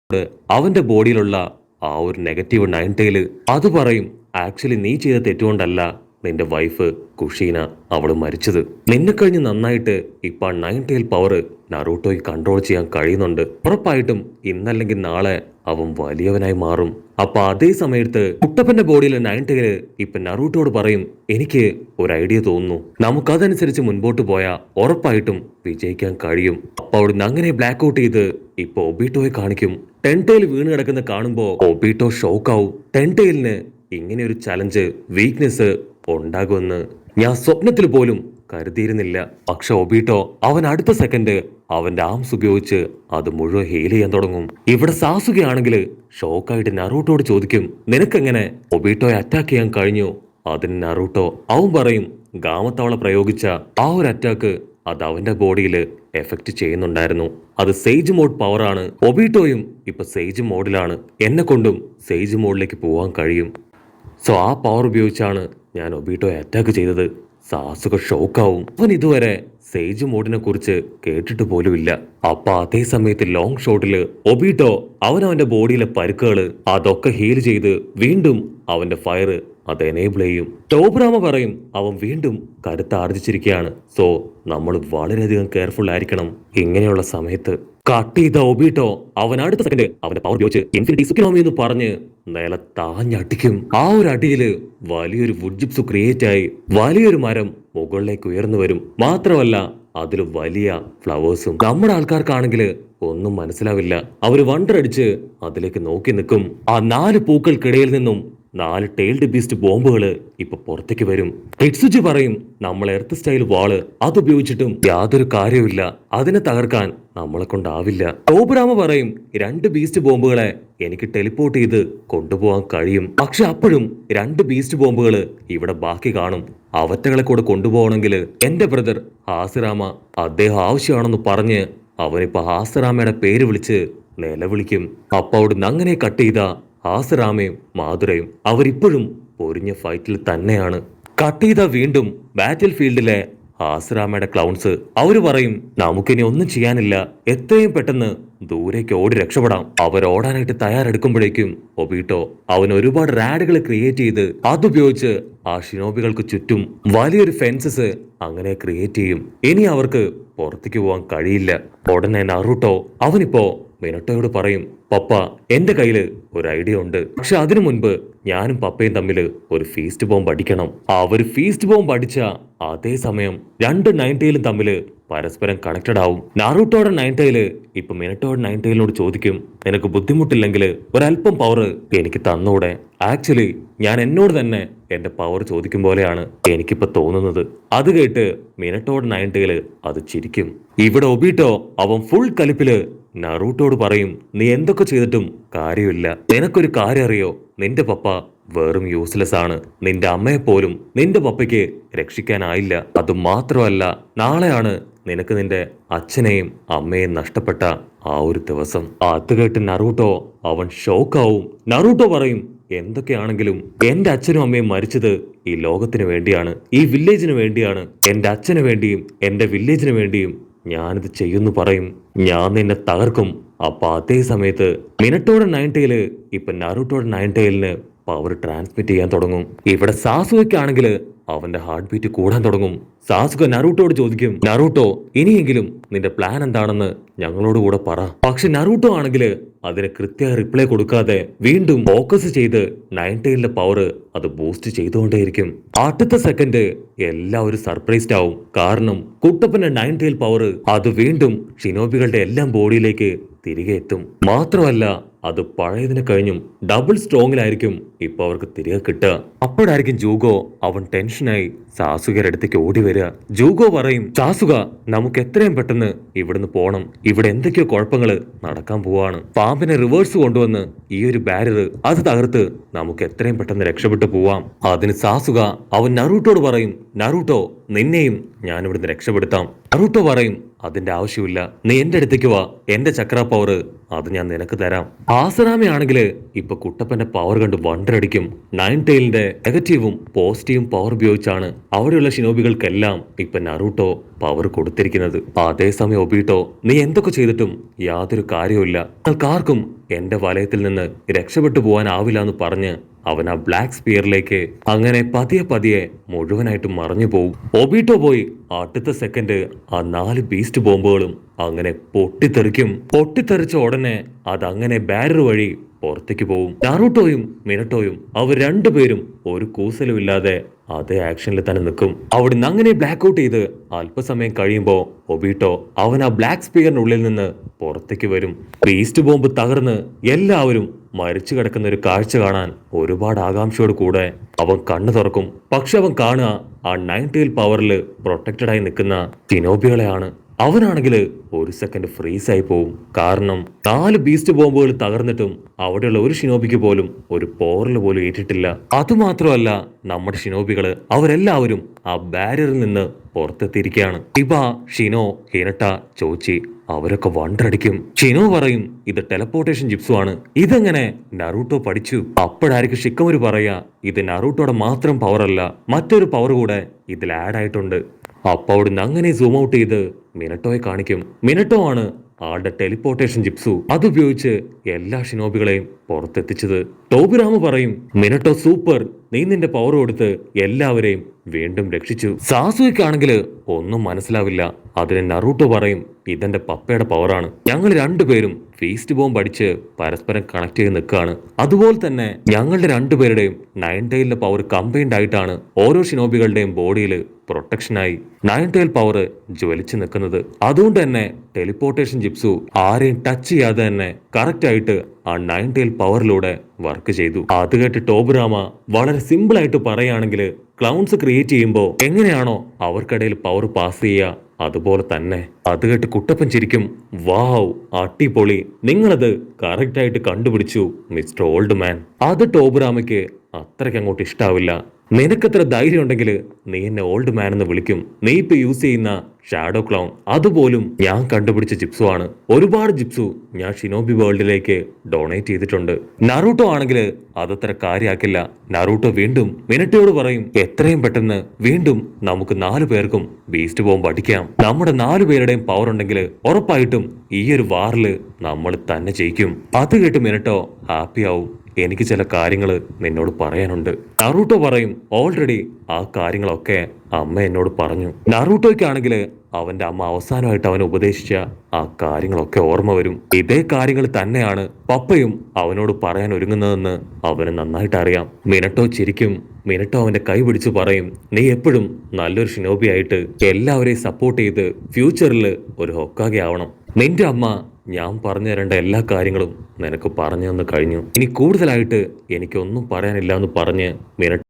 അവന്റെ ബോഡിയിലുള്ള ആ ഒരു നെഗറ്റീവ് നയൻ ടൈല് അത് പറയും, ആക്ച്വലി നീ ചെയ്ത തെറ്റുകൊണ്ടല്ല നിന്റെ വൈഫ് കുഷീന അവള് മരിച്ചത്. നിന്നെ കഴിഞ്ഞ് നന്നായിട്ട് ഇപ്പൊ നയൻ ടൈൽ പവർ നറൂട്ടോയ്ക്ക് കൺട്രോൾ ചെയ്യാൻ കഴിയുന്നുണ്ട്. ഉറപ്പായിട്ടും ഇന്നല്ലെങ്കിൽ നാളെ അവൻ വലിയവനായി മാറും. അപ്പൊ അതേ സമയത്ത് കുട്ടപ്പന്റെ ബോഡിയിലെ നയൻ ടൈല് ഇപ്പൊ നറൂട്ടോട് പറയും, എനിക്ക് ഒരു ഐഡിയ തോന്നുന്നു, നമുക്കതനുസരിച്ച് മുൻപോട്ട് പോയാ ഉറപ്പായിട്ടും വിജയിക്കാൻ കഴിയും. അപ്പൊ അവിടുന്ന് അങ്ങനെ ബ്ലാക്ക് ഔട്ട് ചെയ്ത് ഇപ്പൊ ഒബീട്ടോയെ കാണിക്കും. ടെൻ ടൈൽ വീണ് കിടക്കുന്ന കാണുമ്പോ ഒബീട്ടോ ഷോക്കാവും. ടെൻ ടൈലിന് ഇങ്ങനെ ഒരു ചലഞ്ച് വീക്ക്നെസ് ഉണ്ടാകുമെന്ന് ഞാൻ സ്വപ്നത്തിൽ പോലും കരുതിയിരുന്നില്ല. പക്ഷെ ഒബീട്ടോ അവൻ അടുത്ത സെക്കൻഡ് അവന്റെ ആംസ് ഉപയോഗിച്ച് അത് മുഴുവൻ ഹീൽ ചെയ്യാൻ തുടങ്ങും. ഇവിടെ സാസുകയാണെങ്കിൽ ഷോക്കായിട്ട് നറൂട്ടോട് ചോദിക്കും, നിനക്കെങ്ങനെ ഒബീട്ടോയെ അറ്റാക്ക് ചെയ്യാൻ കഴിഞ്ഞു? അതിന് നറൂട്ടോ അവൻ പറയും, ഗാമത്തവള പ്രയോഗിച്ച ആ ഒരു അറ്റാക്ക് അത് അവന്റെ ബോഡിയിൽ എഫക്ട് ചെയ്യുന്നുണ്ടായിരുന്നു. അത് സേജ് മോഡ് പവറാണ്. ഒബീട്ടോയും ഇപ്പൊ സേജ് മോഡിലാണ്. എന്നെ കൊണ്ടും സേജ് മോഡിലേക്ക് പോകാൻ കഴിയും. സോ ആ പവർ ഉപയോഗിച്ചാണ് ഞാൻ ഒബീട്ടോയെ അറ്റാക്ക് ചെയ്തത്. സാസുക ഷോക്കാവും. അവൻ ഇതുവരെ സേജ് മോഡിനെ കുറിച്ച് കേട്ടിട്ട് പോലുമില്ല. അപ്പൊ അതേ സമയത്ത് ലോങ് ഷോട്ടില് ഒബീട്ടോ അവനവന്റെ ബോഡിയിലെ പരുക്കുകള് അതൊക്കെ ഹീൽ ചെയ്ത് വീണ്ടും അവന്റെ ഫയർ അത് എനേബിൾ ചെയ്യും. ടോബ്രാമ പറയും, അവൻ വീണ്ടും കരുത്താർജിച്ചിരിക്കുകയാണ്. സോ നമ്മൾ വളരെയധികം കെയർഫുൾ ആയിരിക്കണം ഇങ്ങനെയുള്ള സമയത്ത്. കട്ട് ചെയ്ത ഒബീട്ടോ അവൻ അടുത്ത സെക്കൻഡ് അവന്റെ പവർ ഉപയോഗിച്ച് ഇൻഫിനിറ്റി സുക്കിനോമി എന്ന് പറഞ്ഞ് നിലത്താഞ്ഞടിക്കും. ആ ഒരു അടിയില് വലിയൊരു വുഡ് ജിപ്സ് ക്രിയേറ്റ് ആയി വലിയൊരു മരം മുകളിലേക്ക് ഉയർന്നു വരും. മാത്രമല്ല അതിൽ വലിയ ഫ്ലവേഴ്സും. നമ്മുടെ ആൾക്കാർക്കാണെങ്കിൽ ഒന്നും മനസ്സിലാവില്ല. അവര് വണ്ടർ അടിച്ച് അതിലേക്ക് നോക്കി നിൽക്കും. ആ 4 പൂക്കൾക്കിടയിൽ നിന്നും 4 ടൈൽഡ് ബീസ്റ്റ് ബോംബുകള് ഇപ്പൊ പുറത്തേക്ക് വരും. ടെക്സുജി പറയും, നമ്മൾ എർത്ത് സ്റ്റൈൽ വാള് അതുപയോഗിച്ചിട്ടും യാതൊരു കാര്യവുമില്ല, അതിനെ തകർക്കാൻ നമ്മളെ കൊണ്ടാവില്ല. ടോബുരാമ പറയും, 2 ബീസ്റ്റ് ബോംബുകളെ എനിക്ക് ടെലിപ്പോർട്ട് ചെയ്ത് കൊണ്ടുപോകാൻ കഴിയും. പക്ഷെ അപ്പോഴും 2 ബീസ്റ്റ് ബോംബുകള് ഇവിടെ ബാക്കി കാണും. അവറ്റകളെ കൂടെ കൊണ്ടുപോകണമെങ്കിൽ എന്റെ ബ്രദർ ഹാസിറാമ അദ്ദേഹം ആവശ്യമാണെന്ന് പറഞ്ഞ് അവനിപ്പോ ഹാസിറാമയുടെ പേര് വിളിച്ച് നിലവിളിക്കും. അപ്പൊ അവിടുന്ന് അങ്ങനെ കട്ട് ചെയ്ത ഹാസിറാമയും മാധുരയും അവരിപ്പോഴും പൊരിഞ്ഞ ഫൈറ്റിൽ തന്നെയാണ്. കട്ട് ചെയ്ത വീണ്ടും ബാറ്റിൽ ഫീൽഡിലെ ഹാസിറാമയുടെ ക്ലൗൺസ് അവര് പറയും, നമുക്കിനി ഒന്നും ചെയ്യാനില്ല, എത്രയും പെട്ടെന്ന് ദൂരേക്ക് ഓടി രക്ഷപ്പെടാം. അവരോടാനായിട്ട് തയ്യാറെടുക്കുമ്പോഴേക്കും ഒബീട്ടോ അവൻ ഒരുപാട് റാഡുകൾ ക്രിയേറ്റ് ചെയ്ത് അതുപയോഗിച്ച് ആ ഷിനോബികൾക്ക് ചുറ്റും വലിയൊരു ഫെൻസസ് അങ്ങനെ ക്രിയേറ്റ് ചെയ്യും. ഇനി അവർക്ക് പുറത്തേക്ക് പോകാൻ കഴിയില്ല. ഉടനെ നറൂട്ടോ അവനിപ്പോ മിനട്ടോയോട് പറയും, പപ്പ എന്റെ കയ്യില് ഒരു ഐഡിയ ഉണ്ട്. പക്ഷെ അതിനു മുൻപ് ഞാനും പപ്പയും തമ്മിൽ ഒരു ഫീസ്റ്റ് ബോംബ് അടിക്കണം. അവർ ഫീസ്റ്റ് ബോംബ് അടിച്ച അതേ സമയം 2 നയൻ ടൈലും തമ്മിൽ പരസ്പരം കണക്റ്റഡ് ആവും. നാറൂട്ടോയുടെ നയൻ ടൈല് ഇപ്പൊ മിനട്ടോയുടെ നയൻ ടൈലിനോട് ചോദിക്കും, നിനക്ക് ബുദ്ധിമുട്ടില്ലെങ്കിൽ ഒരല്പം പവർ എനിക്ക് തന്നൂടെ? ആക്ച്വലി ഞാൻ എന്നോട് തന്നെ എന്റെ പവർ ചോദിക്കും പോലെയാണ് എനിക്കിപ്പോ തോന്നുന്നത്. അത് കേട്ട് മിനട്ടോയുടെ നയൻ ടൈല് അത് ചിരിക്കും. ഇവിടെ ഒബീട്ടോ അവൻ ഫുൾ കലിപ്പില് നറൂട്ടോട് പറയും, നീ എന്തൊക്കെ ചെയ്തിട്ടും കാര്യമില്ല. നിനക്കൊരു കാര്യം അറിയോ? നിന്റെ പപ്പ വെറും യൂസ്ലെസ് ആണ്. നിന്റെ അമ്മയെ പോലും നിന്റെ പപ്പയ്ക്ക് രക്ഷിക്കാനായില്ല. അത് മാത്രമല്ല, നാളെയാണ് നിനക്ക് നിന്റെ അച്ഛനെയും അമ്മയെയും നഷ്ടപ്പെട്ട ആ ഒരു ദിവസം. അത് കേട്ട് നറൂട്ടോ അവൻ ഷോക്കാവും. നറൂട്ടോ പറയും, എന്തൊക്കെയാണെങ്കിലും എന്റെ അച്ഛനും അമ്മയും മരിച്ചത് ഈ ലോകത്തിന് വേണ്ടിയാണ്, ഈ വില്ലേജിന് വേണ്ടിയാണ്. എന്റെ അച്ഛന് വേണ്ടിയും എന്റെ വില്ലേജിന് വേണ്ടിയും ഞാനിത് ചെയ്യുന്നു പറയും. ഞാൻ നിന്നെ തകർക്കും. അപ്പൊ അതേ സമയത്ത് മിനട്ടോയുടെ നയൻ ടൈല് ഇപ്പൊ നറൂട്ടോയുടെ നയൻ ടൈലിന് പവർ ട്രാൻസ്മിറ്റ് ചെയ്യാൻ തുടങ്ങും. ഇവിടെ സാസുകയ്ക്കാണെങ്കിൽ അവന്റെ ഹാർട്ട് ബീറ്റ് കൂടാൻ തുടങ്ങും. സാസുക നറൂട്ടോട് ചോദിക്കും, നറൂട്ടോ ഇനിയെങ്കിലും നിന്റെ പ്ലാൻ എന്താണെന്ന് ഞങ്ങളോട് കൂടെ പറ. പക്ഷെ നറൂട്ടോ ആണെങ്കിൽ അതിന് കൃത്യമായ റിപ്ലൈ കൊടുക്കാതെ വീണ്ടും ഫോക്കസ് ചെയ്ത് നയൻ ടൈലിന്റെ പവർ അത് ബൂസ്റ്റ് ചെയ്തുകൊണ്ടേയിരിക്കും. അടുത്ത സെക്കൻഡ് എല്ലാവരും സർപ്രൈസ്ഡ് ആവും. കാരണം കുട്ടപ്പന്റെ നയൻ ടൈൽ പവർ അത് വീണ്ടും ഷിനോബികളുടെ എല്ലാം ബോഡിയിലേക്ക് തിരികെ എത്തും. മാത്രമല്ല അത് പഴയതിനെ കഴിഞ്ഞും ഡബിൾ സ്ട്രോങ്ങിലായിരിക്കും ഇപ്പൊ അവർക്ക് തിരികെ കിട്ടുക. അപ്പോഴായിരിക്കും ജൂഗോ അവൻ ടെൻഷനായി സാസുകയുടെ അടുത്തേക്ക് ഓടി വരിക. ജൂഗോ പറയും, സാസുക നമുക്ക് എത്രയും പെട്ടെന്ന് ഇവിടുന്ന് പോണം, ഇവിടെ എന്തൊക്കെയോ കുഴപ്പങ്ങള് നടക്കാൻ പോവാണ്. പാമ്പിനെ റിവേഴ്സ് കൊണ്ടുവന്ന് ഈ ഒരു ബാരിയർ അത് തകർത്ത് നമുക്ക് എത്രയും പെട്ടെന്ന് രക്ഷപ്പെട്ടു പോവാം. അതിന് സാസുക അവൻ നറൂട്ടോട് പറയും, നറൂട്ടോ നിന്നെയും ഞാൻ ഇവിടുന്ന് രക്ഷപ്പെടുത്താം. നറൂട്ടോ പറയും, അതിന്റെ ആവശ്യമില്ല, നീ എന്റെ അടുത്തേക്ക് വാ, എന്റെ ചക്ര പവർ അത് ഞാൻ നിനക്ക് തരാം. ആസറാമയാണെങ്കിൽ ഇപ്പൊ കുട്ടപ്പന്റെ പവർ കണ്ട് വണ്ടറടിക്കും. നയൻ ടൈലിന്റെ നെഗറ്റീവും പോസിറ്റീവും പവർ ഉപയോഗിച്ചാണ് അവിടെയുള്ള ഷിനോബികൾക്കെല്ലാം ഇപ്പൊ നറൂട്ടോ പവർ കൊടുത്തിരിക്കുന്നത്. അതേസമയം ഒബീട്ടോ, നീ എന്തൊക്കെ ചെയ്തിട്ടും യാതൊരു കാര്യവുമില്ല. നിങ്ങൾക്കാർക്കും എന്റെ വലയത്തിൽ നിന്ന് രക്ഷപ്പെട്ടു പോകാനാവില്ല എന്ന് പറഞ്ഞ് അവൻ ആ ബ്ലാക്ക് സ്പിയറിലേക്ക് അങ്ങനെ പതിയെ പതിയെ മുഴുവനായിട്ടും മറഞ്ഞു പോവും. ഒബീട്ടോ പോയി അടുത്ത സെക്കൻഡ് ആ 4 ബീസ്റ്റ് ബോംബുകളും അങ്ങനെ പൊട്ടിത്തെറിക്കും. പൊട്ടിത്തെറിച്ച ഉടനെ അതങ്ങനെ ബാരർ വഴി പുറത്തേക്ക് പോവും. നാറൂട്ടോയും മിനട്ടോയും അവർ രണ്ടുപേരും ഒരു കൂസലും ഇല്ലാതെ അതേ ആക്ഷനിൽ തന്നെ നിൽക്കും. അവിടുന്ന് അങ്ങനെ ബ്ലാക്ക് ഔട്ട് ചെയ്ത് അല്പസമയം കഴിയുമ്പോ ഒബീട്ടോ അവൻ ആ ബ്ലാക്ക് സ്പിയറിനുള്ളിൽ നിന്ന് പുറത്തേക്ക് വരും. ബീസ്റ്റ് ബോംബ് തകർന്ന് എല്ലാവരും മരിച്ചു കിടക്കുന്ന ഒരു കാഴ്ച കാണാൻ ഒരുപാട് ആകാംക്ഷയോട് കൂടെ അവൻ കണ്ണു തുറക്കും. പക്ഷെ അവൻ കാണുക ആ 9 ടൈൽ പവറിൽ പ്രൊട്ടക്റ്റഡ് ആയി നിൽക്കുന്ന ഷിനോബികളെയാണ്. അവനാണെങ്കിൽ ഒരു സെക്കൻഡ് ഫ്രീസ് ആയി പോവും. കാരണം 4 ബീസ്റ്റ് ബോംബുകൾ തകർന്നിട്ടും അവിടെയുള്ള ഒരു ഷിനോബിക്ക് പോലും ഒരു പോറൽ പോലും ഏറ്റിട്ടില്ല. അതുമാത്രമല്ല, നമ്മുടെ ഷിനോബികള് അവരെല്ലാവരും ആ ബാരിയറിൽ നിന്ന് പുറത്തെത്തിയിരിക്കുകയാണ്. ഇബ, ഷിനോ, ഹിനട്ട, ചോച്ചി അവരൊക്കെ വണ്ടടിക്കും. ഷിനോ പറയും ഇത് ടെലപ്പോർട്ടേഷൻ ജിപ്സു ആണ്, ഇതെങ്ങനെ നറൂട്ടോ പഠിച്ചു? അപ്പോഴായിരിക്കും ഷിക്കമൊരു പറയാ ഇത് നറൂട്ടോയുടെ മാത്രം പവർ അല്ല, മറ്റൊരു പവർ കൂടെ ഇതിൽ ആഡ് ആയിട്ടുണ്ട്. അപ്പൊ അവിടുന്ന് അങ്ങനെ സൂം ഔട്ട് ചെയ്ത് മിനട്ടോയെ കാണിക്കും. മിനട്ടോ ആണ് ആളുടെ ടെലിപ്പോർട്ടേഷൻ ജിപ്സു അതുപയോഗിച്ച് എല്ലാ ഷിനോബികളെയും പുറത്തെത്തിച്ചത്. ടോബിറാമ പറയും മിനട്ടോ സൂപ്പർ, നീ നിന്റെ പവർ കൊടുത്ത് എല്ലാവരെയും വീണ്ടും രക്ഷിച്ചു. സാസുവയ്ക്കാണെങ്കിൽ ഒന്നും മനസ്സിലാവില്ല. അതിന് നറൂട്ടോ പറയും ഇതെന്റെ പപ്പയുടെ പവറാണ്, ഞങ്ങൾ രണ്ടുപേരും ഫീസ്റ്റ് ബോംബ് അടിച്ച് പരസ്പരം കണക്ട് ചെയ്ത് നിൽക്കുകയാണ്. അതുപോലെ തന്നെ ഞങ്ങളുടെ രണ്ടുപേരുടെയും 9 ടൈലിന്റെ പവർ കമ്പൈൻഡ് ആയിട്ടാണ് ഓരോ ഷിനോബികളുടെയും ബോഡിയിൽ പ്രൊട്ടക്ഷനായി 9 ടൈൽ പവർ ജ്വലിച്ചു നിൽക്കുന്നത്. അതുകൊണ്ട് തന്നെ ടെലിപ്പോർട്ടേഷൻ ജിപ്സു ആരെയും ടച്ച് ചെയ്യാതെ തന്നെ കറക്റ്റ് ആയിട്ട് ആ 9 ടൈൽ പവറിലൂടെ വർക്ക് ചെയ്തു. അത് കേട്ട് ടോബിറാമ വളരെ സിമ്പിൾ ആയിട്ട് പറയുകയാണെങ്കിൽ ക്ലൗൺസ് ക്രിയേറ്റ് ചെയ്യുമ്പോൾ എങ്ങനെയാണോ അവർക്കിടയിൽ പവർ പാസ് ചെയ്യുക അതുപോലെ തന്നെ. അത് കേട്ട് കുട്ടപ്പൻ ചിരിക്കും. വാവ്, അടിപൊളി, നിങ്ങളത് കറക്റ്റ് ആയിട്ട് കണ്ടുപിടിച്ചു മിസ്റ്റർ ഓൾഡ് മാൻ. അത് ടോബിറാമയ്ക്ക് അത്രയ്ക്ക് അങ്ങോട്ട് ഇഷ്ടാവില്ല. നിനക്കത്ര ധൈര്യം ഉണ്ടെങ്കിൽ നീ എന്നെ ഓൾഡ് മാൻ എന്ന് വിളിക്കും. നീ ഇപ്പൊ യൂസ് ചെയ്യുന്ന ഷാഡോ ക്ലൗൺ അതുപോലും ഞാൻ കണ്ടുപിടിച്ച ജിപ്സു ആണ്. ഒരുപാട് ജിപ്സു ഞാൻ ഷിനോബി വേൾഡിലേക്ക് ഡൊണേറ്റ് ചെയ്തിട്ടുണ്ട്. നറൂട്ടോ ആണെങ്കിൽ അതത്ര കാര്യമാക്കില്ല. നറൂട്ടോ വീണ്ടും മിനട്ടോയോട് പറയും എത്രയും പെട്ടെന്ന് വീണ്ടും നമുക്ക് 4 പേർക്കും ബീസ്റ്റ് ബോംബ് അടിക്കാം. നമ്മുടെ 4 പേരുടെയും പവർ ഉണ്ടെങ്കിൽ ഉറപ്പായിട്ടും ഈ ഒരു വാറിൽ നമ്മൾ തന്നെ ജയിക്കും. അത് കേട്ട് മിനട്ടോ ഹാപ്പി ആവും. എനിക്ക് ചില കാര്യങ്ങൾ നിന്നോട് പറയാനുണ്ട്. നറൂട്ടോ പറയും ഓൾറെഡി ആ കാര്യങ്ങളൊക്കെ അമ്മ എന്നോട് പറഞ്ഞു. നറൂട്ടോയ്ക്കാണെങ്കിൽ അവന്റെ അമ്മ അവസാനമായിട്ട് അവനെ ഉപദേശിച്ച ആ കാര്യങ്ങളൊക്കെ ഓർമ്മ വരും. ഇതേ കാര്യങ്ങൾ തന്നെയാണ് പപ്പയും അവനോട് പറയാൻ ഒരുങ്ങുന്നതെന്ന് അവന് നന്നായിട്ട് അറിയാം. മിനട്ടോ ചിരിക്കും. മിനട്ടോ അവന്റെ കൈ പിടിച്ചു പറയും നീ എപ്പോഴും നല്ലൊരു ഷിനോബി ആയിട്ട് എല്ലാവരെയും സപ്പോർട്ട് ചെയ്ത് ഫ്യൂച്ചറിൽ ഒരു ഹൊക്കാഗെ ആവണം. നിന്റെ അമ്മ ഞാൻ പറഞ്ഞു തരേണ്ട എല്ലാ കാര്യങ്ങളും നിനക്ക് പറഞ്ഞു തന്നു കഴിഞ്ഞു. ഇനി കൂടുതലായിട്ട് എനിക്കൊന്നും പറയാനില്ല എന്ന് പറഞ്ഞ് മിനട്ടോ